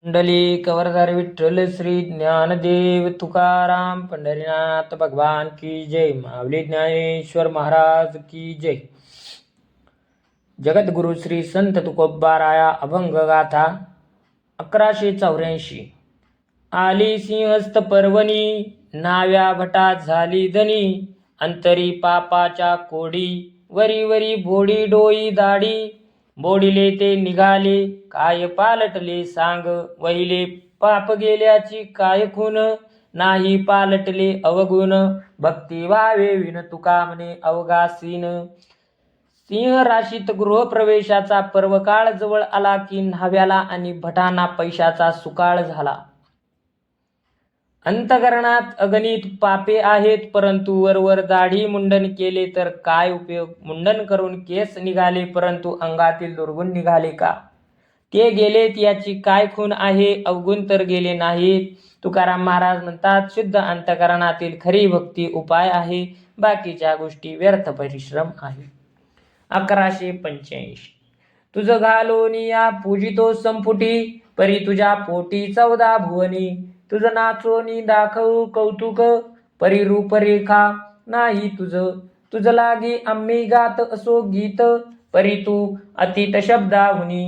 कुंडली कवरधार विठ्ठल श्री ज्ञानदेव तुकाराम पंढरीनाथ भगवान की जय. माऊली ज्ञानेश्वर महाराज की जय. जगद्गुरु श्री संत तुकोबाराया अभंग गाथा 1184. आली सिंहस्थ पर्वणी नाव्या भटात झाली धनी. अंतरी पापाच्या कोडी वरी वरी भोडी डोई दाढी. बोडिले ते निघाले काय पालटले सांग. वहिले पाप गेल्याची काय खून नाही पालटले अवगुण. भक्ती व्हावे विन तुका म्हणे अवघासीन. सिंह राशीत गृहप्रवेशाचा पर्वकाळ जवळ आला की न्हाव्याला आणि भटांना पैशाचा सुकाळ झाला. अंतकरणात अगणित पापे आहेत, परंतु वरवर दाढी मुंडन केले तर काय उपयोग. मुंडन करून केस निघाले परंतु अंगातील दुर्गुण निघाले का. ते गेलेत याची काय खूण आहे, अवगुण तर गेले नाहीत. तुकाराम महाराज म्हणतात, शुद्ध अंतकरणातील खरी भक्ती उपाय आहे, बाकीच्या गोष्टी व्यर्थ परिश्रम आहे. 1185. तुझ घालोनिया पूजितो संपुटी परी तुझ्या पोटी 14 भुवनी. तुझ नाचोनी दाखवू कौतुक परी रूपरेखा नाही तुझ. तुझ लागी आम्ही गात असो गीत परी तू अतीत शब्दाहुनी.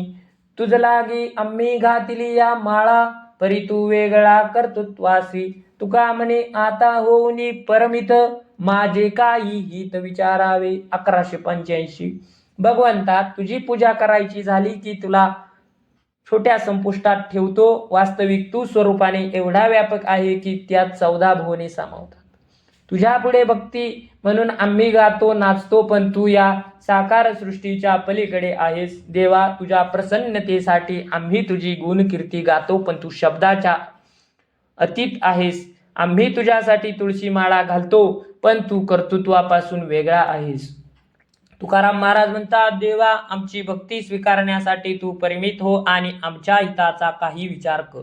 तुझ लागी आम्ही घातली या माळा परी तू वेगळा कर्तृत्वासी. तुका म्हणे आता होऊनी परमित माझे काही हित विचारावे. 1185. भगवंता तुझी पूजा करायची झाली की तुला छोट्या संपुष्टात ठेवतो. वास्तविक तू स्वरूपाने एवढा व्यापक आहे की त्यात 14 भुवने सामावतात. तुझ्या पुढे भक्ती म्हणून आम्ही गातो नाचतो, पण तू या साकार सृष्टीच्या पलीकडे आहेस. देवा तुझ्या प्रसन्नतेसाठी आम्ही तुझी गुणकीर्ती गातो, पण तू शब्दाच्या अतीत आहेस. आम्ही तुझ्यासाठी तुळशी माळा घालतो, पण तू कर्तृत्वापासून वेगळा आहेस. तुकाराम महाराज म्हणतात, देवा आमची भक्ती स्वीकारण्यासाठी तू परिमित हो आणि आमच्या हिताचा काही विचार कर.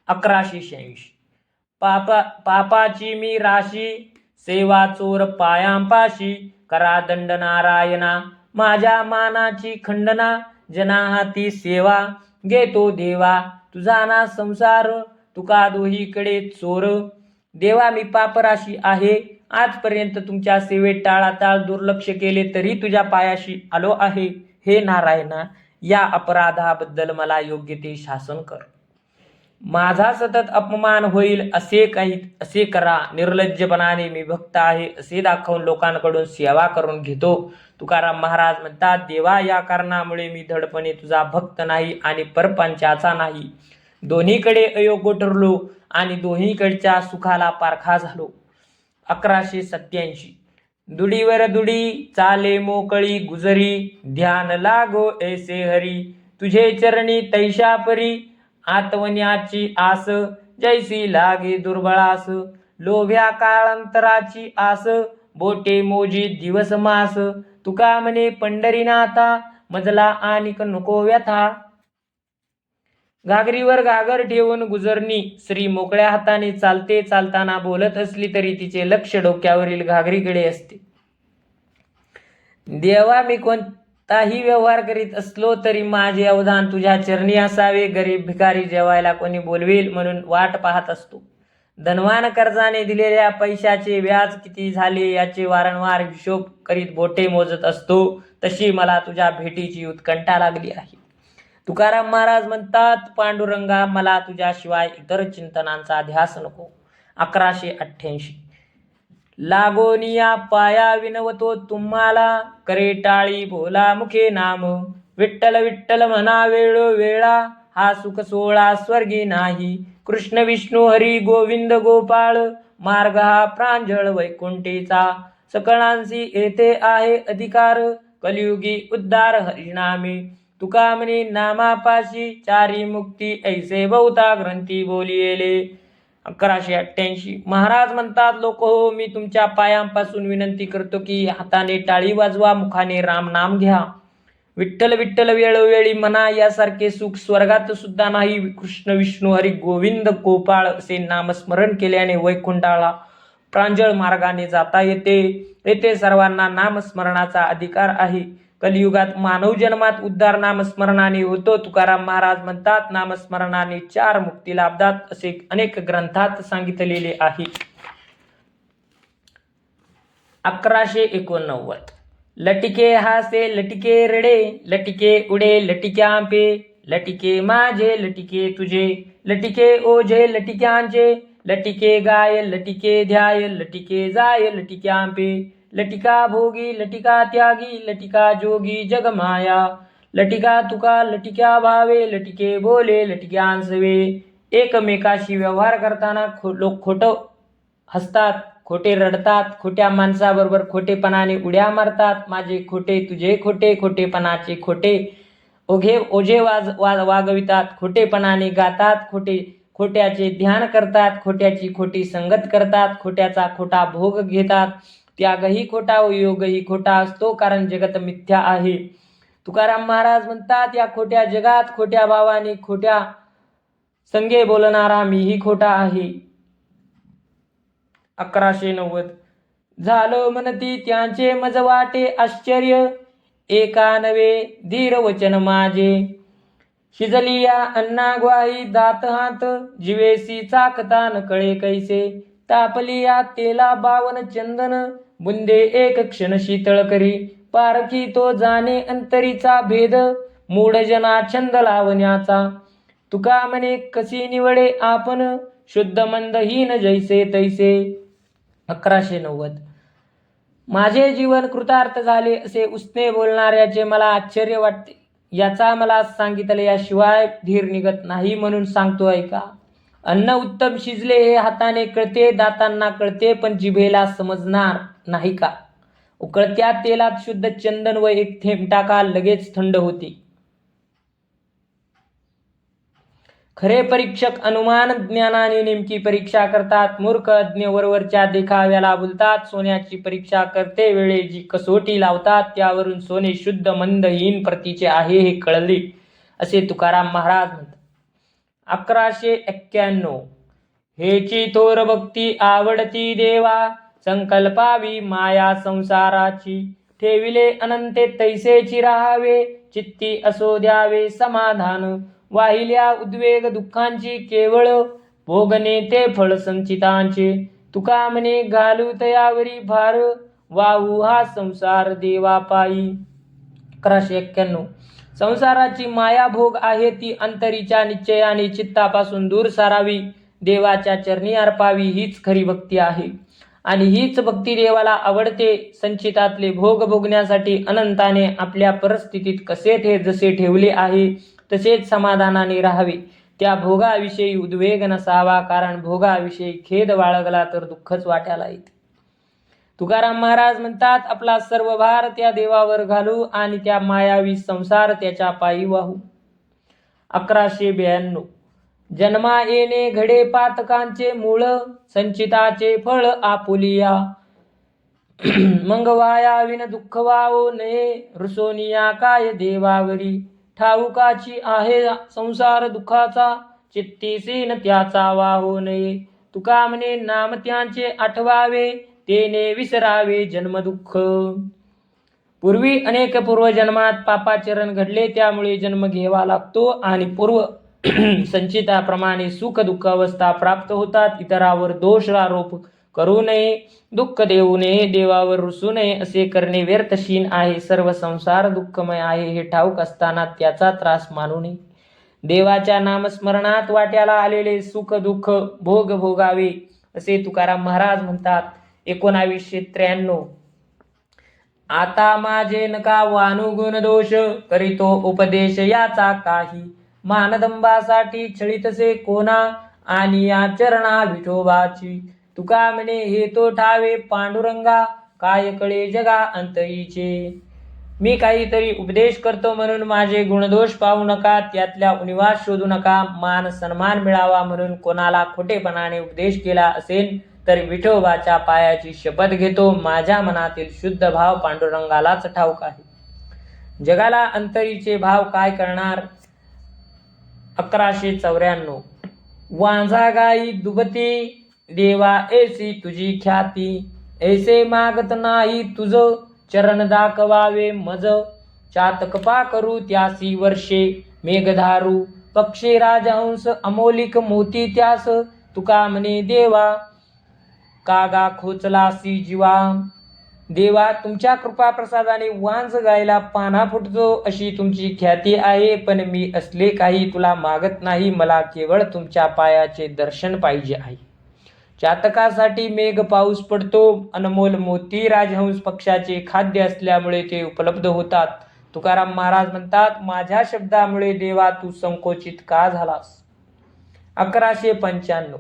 1186. पापाची मी राशी सेवा चोर पायांपाशी. करा दंड नारायणा माझ्या मानाची खंडना. जना हाती सेवा घेतो देवा तुझा ना संसार. तुका दोहीकडे चोर. देवा मी पापराशी आहे. आजपर्यंत तुमच्या सेवेत टाळाटाळ दुर्लक्ष केले तरी तुझ्या पायाशी आलो आहे. हे नारायणा या अपराधाबद्दल मला योग्य ते शासन कर. माझा सतत अपमान होईल असे करा. निर्लज्जपणाने मी भक्त आहे असे दाखवून लोकांकडून सेवा करून घेतो. तुकाराम महाराज म्हणतात, देवा या कारणामुळे मी धडपणे तुझा भक्त नाही आणि परपंचाचा नाही. दोन्हीकडे अयोग्य ठरलो आणि दोन्हीकडच्या सुखाला पारखा झालो. 1187. दुडीवर दुडी चाले मोकळी गुजरी. ध्यान लागो ऐसे हरी. तुझे चरणी तैशा परी. आत्वण्याची आस जैसी लागे दुर्बळास. लोभ्या काळांतराची आस बोटे मोजी दिवस मास. तुका म्हणे पंढरीनाथा मजला आणि नको व्यथा. घागरीवर घागर ठेवून गुजरणी. स्त्री मोकळ्या हाताने चालते. चालताना बोलत असली तरी तिचे लक्ष डोक्यावरील घागरीकडे असते. देवा मी कोणताही व्यवहार करीत असलो तरी माझे अवधान तुझ्या चरणी असावे. गरीब भिकारी जेवायला कोणी बोलवेल म्हणून वाट पाहत असतो. धनवान कर्जाने दिलेल्या पैशाचे व्याज किती झाले याचे वारंवार हिशोब करीत बोटे मोजत असतो. तशी मला तुझ्या भेटीची उत्कंठा लागली आहे. तुकाराम महाराज म्हणतात, पांडुरंगा मला तुझ्याशिवाय इतर चिंतनांचा ध्यास नको. 1188. लागोनिया पाया विनवतो तुम्हाला. करे टाळी भोला मुखे नाम. विठ्ठल विठ्ठल म्हणा वेळोवेळा. हा सुख सोहळा स्वर्गी नाही. कृष्ण विष्णू हरी गोविंद गोपाळ. मार्ग हा प्रांजळ वैकुंठेचा. सकळांशी येथे आहे अधिकार. कलियुगी उद्धार हरिनामे. तुका म्हणे नामापाशी चारी मुक्ती. ऐसे बहुता ग्रंथी बोलिले. 1188. महाराज म्हणतात, लोक हो मी तुमच्या पायांपासून विनंती करतो की हाताने टाळी वाजवा, मुखाने राम नाम घ्या. विठ्ठल विठ्ठल वेळोवेळी म्हणा. यासारखे सुख स्वर्गात सुद्धा नाही. कृष्ण विष्णू हरी गोविंद गोपाळ असे नामस्मरण केल्याने वैकुंठाला प्रांजळ मार्गाने जाता येते. येथे सर्वांना नामस्मरणाचा अधिकार आहे. कलियुगात मानव जन्मात उद्धार नामस्मरणाने होतो. तुकाराम महाराज म्हणतात, नामस्मरणाने 4 मुक्ती लाभतात असे अनेक ग्रंथात सांगितलेले आहे. 1189 लटिके हासे लटिके रडे, लटिके उडे लटिक्यांपे, लटिके माझे लटिके तुझे, लटिके ओझे लटिक्यांचे, लटिके गाय लटिके ध्याय, लटिके जाय लटिक्यांपे, लटिका भोगी लटिका त्यागी, लटिका जोगी जगमाया, लटिका तुका लटिक्या भावे, लटिके बोले लटिक्यांसवे. एकमेकाशी व्यवहार करताना लोक खोटं हसतात, खोटे रडतात, खोट्या माणसाबरोबर खोटेपणाने उड्या मारतात. माझे खोटे तुझे खोटे, खोटेपणाचे खोटे ओझे वागवितात, खोटेपणाने गातात, खोट्याचे ध्यान करतात, खोट्याची खोटी संगत करतात, खोट्याचा खोटा भोग घेतात. त्यागही खोटा व योगही खोटा असतो, कारण जगत मिथ्या आहे. तुकाराम महाराज म्हणतात, या खोट्या जगात खोट्या भावाने खोट्या संगे बोलणारा मीही खोटा आहे. 1190 झालं म्हणती त्यांचे मज वाटे आश्चर्य, एका नवे धीर वचन माझे, शिजली या अन्ना ग्वाही दात हात, जिवेसी चाकता न कळे कैसे, तापली या तेला 52 चंदन, बुंदे एक क्षण शीतळ करी, पारखी तो जाणे अंतरीचा भेद, मूढजना छंद लावण्याचा, तुका म्हणे कशी निवडे आपण, शुद्ध मंदहीन जैसे तैसे. 1190 माझे जीवन कृतार्थ झाले असे उसने बोलणाऱ्याचे मला आश्चर्य वाटते. याचा मला सांगितल्याशिवाय धीर निघत नाही, म्हणून सांगतो ऐका. अन्न उत्तम शिजले हे हाताने कळते, दातांना कळते, पण जिभेला समजणार नाही का. उकळत्या तेलात शुद्ध चंदन व एक थेंब टाका, लगेच थंड होते. खरे परीक्षक अनुमान ज्ञानाने नेमकी परीक्षा करतात. मूर्ख अज्ञ वरवरच्या देखाव्याला बोलतात. सोन्याची परीक्षा करते वेळे जी कसोटी लावतात, त्यावरून सोने शुद्ध मंदहीन प्रतीचे आहे हे कळले, असे तुकाराम महाराज म्हणतात. 1191 हेची थोर भक्ती आवडती देवा, संकल्पावी माया संसाराची, ठेविले अनंते तैसेची राहावे, चित्ती असो द्यावे समाधान, वाहिल्या उद्वेग दुःखांची केवळ, भोगणे ते फळ संचितांचे, तुका म्हणे घालू तयावरी भार, वाहू हा संसार देवा पायी. 1191 संसाराची माया भोग आहे, ती अंतरीच्या निश्चयाने चित्तापासून दूर सारावी, देवाच्या चरणी अर्पावी, हीच खरी भक्ती आहे. आणि हीच भक्ती देवाला आवडते. संचितातले भोग भोगण्यासाठी अनंताने आपल्या परिस्थितीत जसे ठेवले आहे तसेच समाधानाने राहावे. त्या भोगाविषयी उद्वेग नसावा, कारण भोगाविषयी खेद बाळगला तर दुःखच वाट्याला येते. तुकाराम महाराज म्हणतात, आपला सर्व भार त्या देवावर घालू आणि त्या मायावी संसार त्याच्या पायी वाहू. 1192 जन्मा येणे घडे पातकांचे मूळ, संचिताचे फळ आपुलिया, मग वायाविन दुःख वावो नये, रुसोनिया काय देवावरी, ठाऊकाची आहे संसार दुःखाचा, चित्तीसीन त्याचा वाहो नये, तुका म्हणे नाम त्यांचे आठवावे, तेने विसरावे जन्मदुःख. पूर्वी अनेक पूर्वजन्मात पापाचरण घडले, त्यामुळे जन्म घ्यावा लागतो आणि पूर्व संचिताप्रमाणे सुख दुःख अवस्था प्राप्त होतात. इतरावर दोष आरोप करू नये, दुःख देऊ नये, देवावर रुसू नये, असे करणे व्यर्थशीन आहे. सर्व संसार दुःखमय आहे हे ठाऊक असताना त्याचा त्रास मानू नये. देवाच्या नामस्मरणात वाट्याला आलेले सुख दुःख भोग भोगावे, असे तुकाराम महाराज म्हणतात. 1993 आता माझे नका वानू गुण दोष, करीतो उपदेश याचा काही, मानदंबासाठी छळीतसे कोणा, आणि या चरणा विठोबाची, तुका म्हणे हे तो ठावे पांडुरंगा, काय कळे जगा अंतरीचे. मी काहीतरी उपदेश करतो म्हणून माझे गुणदोष पाहू नका, त्यातल्या उणिवा शोधू नका. मान सन्मान मिळावा म्हणून कोणाला खोटेपणाने उपदेश केला असेल तर विठोबाच्या पायाची शपथ घेतो, माझ्या मनातील शुद्ध भाव पांडुरंगालाच ठाऊक आहे. जगाला अंतरीचे भाव काय करणार. 1194 वांझा गाई दुबती, देवा ऐसी तुझी ख्याती, ऐसे मागत नाही तुझ, चरण दाखवावे मज, चातकपा करू त्यासी वर्षे मेघधारू पक्षी राजहंस अमोलिक मोती त्यास तुका म्हणे देवा कागा खोचलासी जीवा. देवा तुमच्या कृपा प्रसादाने वांज गायला पाना फुटतो अशी तुमची ख्याती आहे, पण मी असले काही तुला मागत नाही, मला केवळ तुमच्या पायाचे दर्शन पाहिजे आहे. चातकासाठी मेघ पाऊस पडतो, अनमोल मोती राजहंस पक्षाचे खाद्य असल्यामुळे ते उपलब्ध होतात. तुकाराम महाराज म्हणतात, माझ्या शब्दामुळे देवा तू संकोचित का झालास. 1195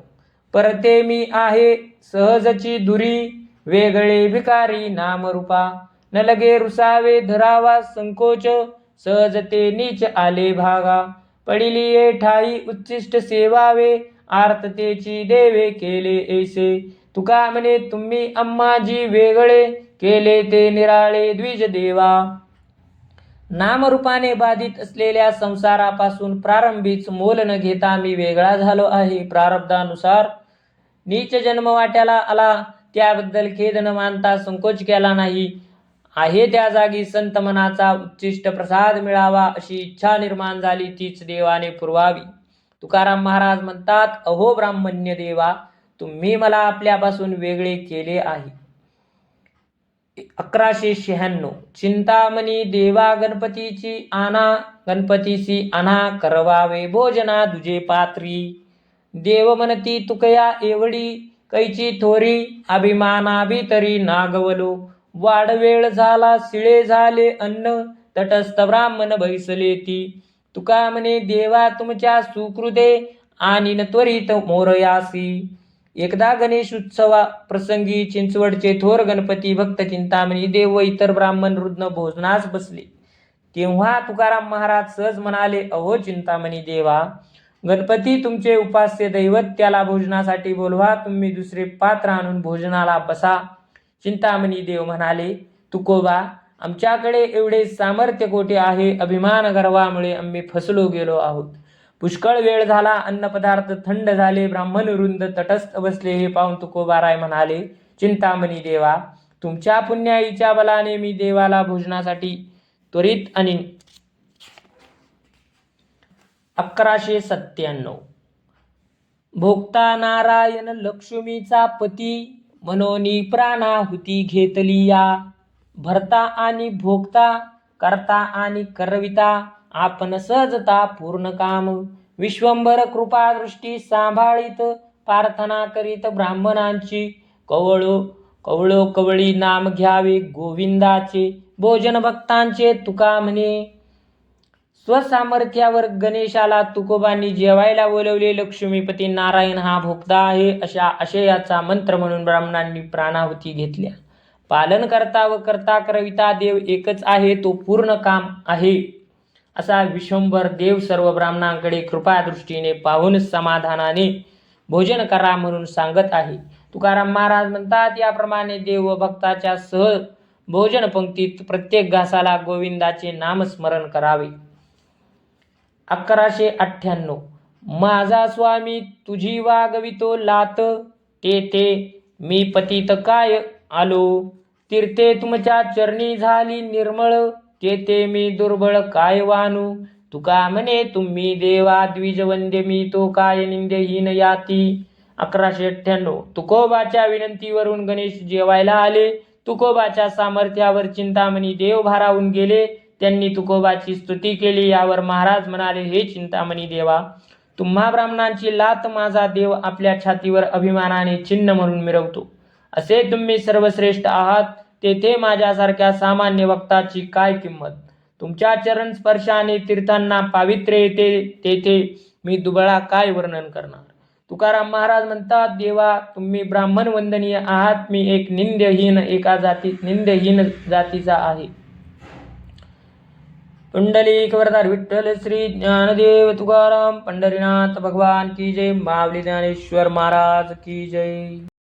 परते मी आहे सहजची दुरी, वेगळे भिकारी नामरूपा, न लगे रुसावे धरावा संकोच, सहजते नीच आले भागा, पडिली ठाई उच्चिष्ट सेवावे, आर्ततेची देवे केले ऐसे. तुका म्हणे तुम्ही अम्माजी वेगळे, केले ते निराळे द्विज देवा. नामरूपाने बाधित असलेल्या संसारापासून प्रारंभीच मोल न घेता मी वेगळा झालो आहे. प्रारब्धानुसार नीच जन्म वाट्याला आला, त्याबद्दल खेद न मानता संकोच केला नाही. आहे त्या जागी संत मनाचा उच्चिष्ट प्रसाद मिळावा अशी इच्छा निर्माण झाली, तीच देवाने पुरवावी. तुकाराम महाराज म्हणतात, अहो ब्राह्मण्य देवा, तुम्ही मला आपल्यापासून वेगळे केले आहे. 1196 चिंतामणी देवा गणपतीची आना, गणपतीची आना करवावे भोजना दुजे पात्री. देव म्हणती तुकया एवढी कैची थोरी, अभिमाना भीतरी नागवलो, वाडवेळ झाला शिळे झाले अन्न, तटस्थ ब्राह्मण बैसले ती. तुका म्हणे देवा तुमच्या सुकृते, आणि न त्वरित मोरयासी. एकदा गणेश उत्सवा प्रसंगी चिंचवडचे थोर गणपती भक्त चिंतामणी देव व इतर ब्राह्मण रुग्ण भोजनास बसले. तेव्हा तुकाराम महाराज सहज म्हणाले, अहो चिंतामणी देवा, गणपती तुमचे उपास्य दैवत, त्याला भोजनासाठी बोलवा, तुम्ही दुसरे पात्र आणून भोजनाला बसा. चिंतामणी देव म्हणाले, तुकोबा, आमच्याकडे एवढे सामर्थ्य कोठे आहे, अभिमान गर्वामुळे आम्ही फसलो गेलो आहोत. पुष्कळ वेळ झाला, अन्नपदार्थ थंड झाले, ब्राह्मण वृंद तटस्थ बसले. हे पाहून तुकोबाराय म्हणाले, चिंतामणी देवा, तुमच्या पुण्याईच्या बलाने मी देवाला भोजनासाठी त्वरित आणीन. 1197 भोक्ता नारायण लक्ष्मीचा पती, मनोनी प्राणाहुती घेतली या. भरता आणि भोक्ता, करता आणि करविता, आपण सहजता पूर्ण काम. विश्वंभर कृपा दृष्टी सांभाळीत, प्रार्थना करीत ब्राह्मणांची, कवळो कवळी नाम घ्यावे गोविंदाचे. भोजन भक्तांचे तुका म्हणे. स्वसामर्थ्यावर गणेशाला तुकोबांनी जेवायला बोलवले. लक्ष्मीपती नारायण हा भोक्ता आहे अशा आशयाचा मंत्र म्हणून ब्राह्मणांनी प्राणाहुती घेतल्या. पालन करता व करता करविता देव एकच आहे, तो पूर्ण काम आहे असा विश्वंभर देव सर्व ब्राह्मणांकडे कृपादृष्टीने पाहून समाधानाने भोजन करा म्हणून सांगत आहे. तुकाराम महाराज म्हणतात, याप्रमाणे देव व भक्ताच्या सह भोजन पंक्तीत प्रत्येक घासाला गोविंदाचे नामस्मरण करावे. 1198 माझा स्वामी तुझी वागवितो लात, ते मी पतित काय आलो. तीर्थे तुमच्या चरणी झाली निर्मळ, ते मी दुर्बळ काय वानू. तुका म्हणे तुम्ही देवा द्विजवंद्य, मी तो काय निंद्यहीन याती. 1198 तुकोबाच्या विनंतीवरून गणेश जेवायला आले. तुकोबाच्या सामर्थ्यावर चिंतामणी देव भारावून गेले. त्यांनी तुकोबाची स्तुती केली. यावर महाराज म्हणाले, हे चिंतामणी देवा, तुम्हा ब्राह्मणांची लात माझा देव आपल्या छातीवर अभिमानाने चिन्ह म्हणून मिरवतो. असे तुम्ही सर्वश्रेष्ठ आहात, तेथे माझ्यासारख्या सामान्य भक्ताची काय किंमत. तुमच्या चरण स्पर्शाने तीर्थांना पावित्र्य येते, तेथे मी दुबळा काय वर्णन करणार. तुकाराम महाराज म्हणतात, देवा तुम्ही ब्राह्मण वंदनीय आहात, मी एक निंद्यहीन जातीचा आहे. पुंडलिक वरदार विठ्ठल श्री ज्ञानदेव तुकाराम पंढरीनाथ भगवान की जय. माऊली ज्ञानेश्वर महाराज की जय.